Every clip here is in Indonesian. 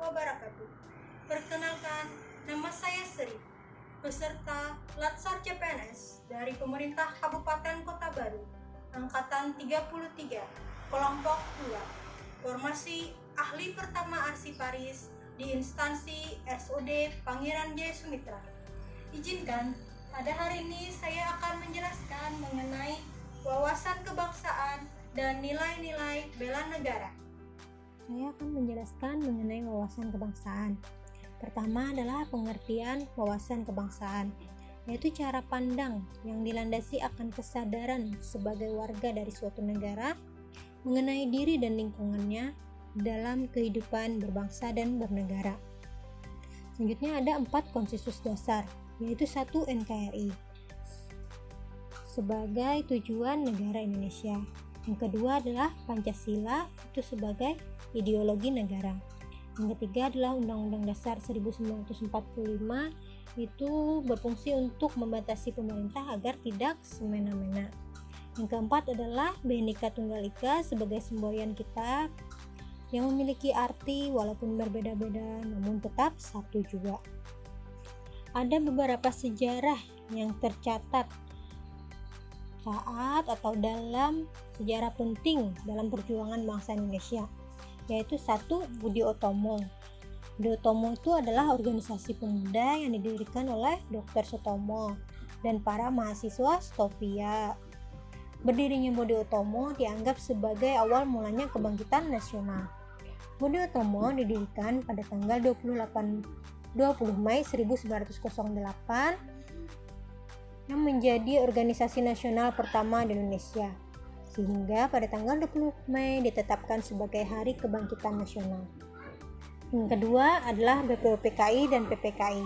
wabarakatuh. Perkenalkan, nama saya Sri, peserta Latsar CPNS dari pemerintah Kabupaten Kota Baru, Angkatan 33, Kelompok 2, formasi ahli pertama arsiparis di instansi SOD Pangeran J. Sumitra. Izinkan, pada hari ini saya akan menjelaskan mengenai wawasan kebangsaan dan nilai-nilai bela negara. Saya akan menjelaskan mengenai wawasan kebangsaan. Pertama adalah pengertian wawasan kebangsaan, yaitu cara pandang yang dilandasi akan kesadaran sebagai warga dari suatu negara mengenai diri dan lingkungannya dalam kehidupan berbangsa dan bernegara. Selanjutnya ada 4 konsensus dasar, yaitu 1 NKRI sebagai tujuan negara Indonesia. Yang kedua adalah Pancasila itu sebagai ideologi negara. Yang ketiga adalah Undang-Undang Dasar 1945 itu berfungsi untuk membatasi pemerintah agar tidak semena-mena. Yang keempat adalah Bhinneka Tunggal Ika sebagai semboyan kita yang memiliki arti walaupun berbeda-beda namun tetap satu juga. Ada beberapa sejarah yang tercatat saat atau dalam sejarah penting dalam perjuangan bangsa Indonesia, yaitu 1. Budi Utomo. Budi Utomo itu adalah organisasi pemuda yang didirikan oleh Dr. Sutomo dan para mahasiswa Stovia. Berdirinya Budi Utomo dianggap sebagai awal mulanya kebangkitan nasional. Budi Utomo didirikan pada tanggal 20 Mei 1908 yang menjadi organisasi nasional pertama di Indonesia, sehingga pada tanggal 20 Mei ditetapkan sebagai Hari Kebangkitan Nasional. Yang kedua adalah BPUPKI dan PPKI.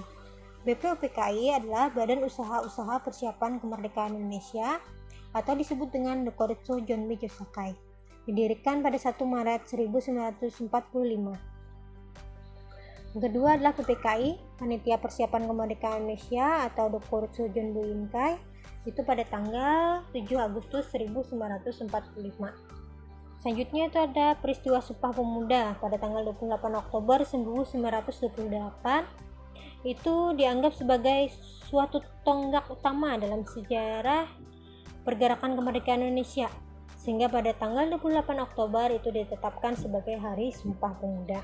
BPUPKI adalah Badan Usaha-Usaha Persiapan Kemerdekaan Indonesia atau disebut dengan Dokuritsu Jonbi Josakai, didirikan pada 1 Maret 1945. Yang kedua adalah PPKI, Panitia Persiapan Kemerdekaan Indonesia atau Dokuritsu Jonbi Inkai, itu pada tanggal 7 Agustus 1945. Selanjutnya itu ada peristiwa Sumpah Pemuda pada tanggal 28 Oktober 1928. Itu dianggap sebagai suatu tonggak utama dalam sejarah pergerakan kemerdekaan Indonesia, sehingga pada tanggal 28 Oktober itu ditetapkan sebagai Hari Sumpah Pemuda.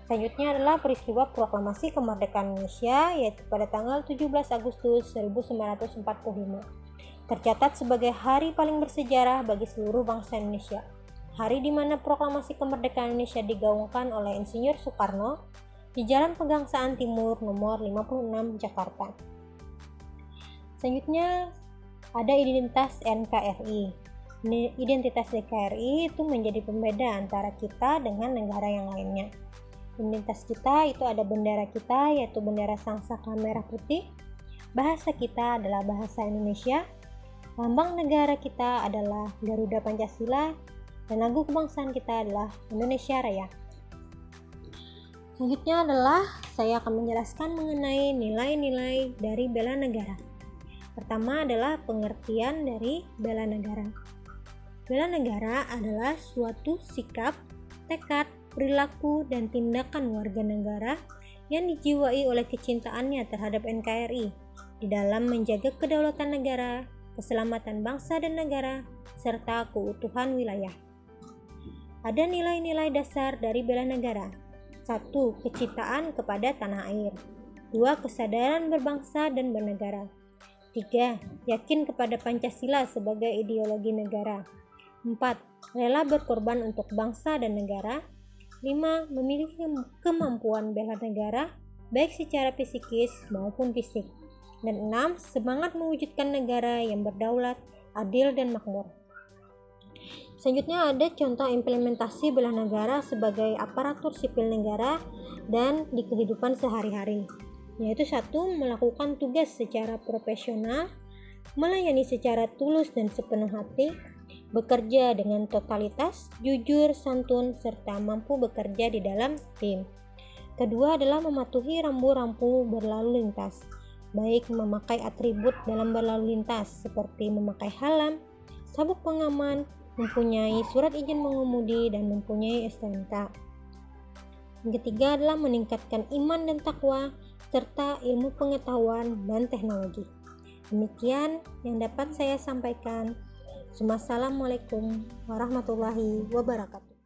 Selanjutnya adalah peristiwa Proklamasi Kemerdekaan Indonesia, yaitu pada tanggal 17 Agustus 1945. Tercatat sebagai hari paling bersejarah bagi seluruh bangsa Indonesia. Hari di mana Proklamasi Kemerdekaan Indonesia digaungkan oleh Insinyur Soekarno di Jalan Pegangsaan Timur nomor 56 Jakarta. Selanjutnya ada identitas NKRI. Identitas NKRI itu menjadi pembeda antara kita dengan negara yang lainnya. Identitas kita itu ada bendera kita, yaitu bendera Sangsaka merah putih. Bahasa kita adalah bahasa Indonesia. Lambang negara kita adalah Garuda Pancasila, dan lagu kebangsaan kita adalah Indonesia Raya. Selanjutnya adalah saya akan menjelaskan mengenai nilai-nilai dari bela negara. Pertama adalah pengertian dari bela negara. Bela negara adalah suatu sikap, tekad, perilaku, dan tindakan warga negara yang dijiwai oleh kecintaannya terhadap NKRI di dalam menjaga kedaulatan negara, keselamatan bangsa dan negara, serta keutuhan wilayah. Ada nilai-nilai dasar dari bela negara. 1. Kecintaan kepada tanah air. 2. Kesadaran berbangsa dan bernegara. 3. Yakin kepada Pancasila sebagai ideologi negara. 4. Rela berkorban untuk bangsa dan negara. 5. Memiliki kemampuan bela negara, baik secara psikis maupun fisik. Dan 6. Semangat mewujudkan negara yang berdaulat, adil, dan makmur. Selanjutnya ada contoh implementasi bela negara sebagai aparatur sipil negara dan di kehidupan sehari-hari, yaitu 1. Melakukan tugas secara profesional, melayani secara tulus dan sepenuh hati, bekerja dengan totalitas, jujur, santun, serta mampu bekerja di dalam tim. Kedua adalah mematuhi rambu-rambu berlalu lintas, baik memakai atribut dalam berlalu lintas seperti memakai helm, sabuk pengaman, mempunyai surat izin mengemudi, dan mempunyai STNK. Yang ketiga adalah meningkatkan iman dan takwa, serta ilmu pengetahuan dan teknologi. Demikian yang dapat saya sampaikan. Wassalamualaikum warahmatullahi wabarakatuh.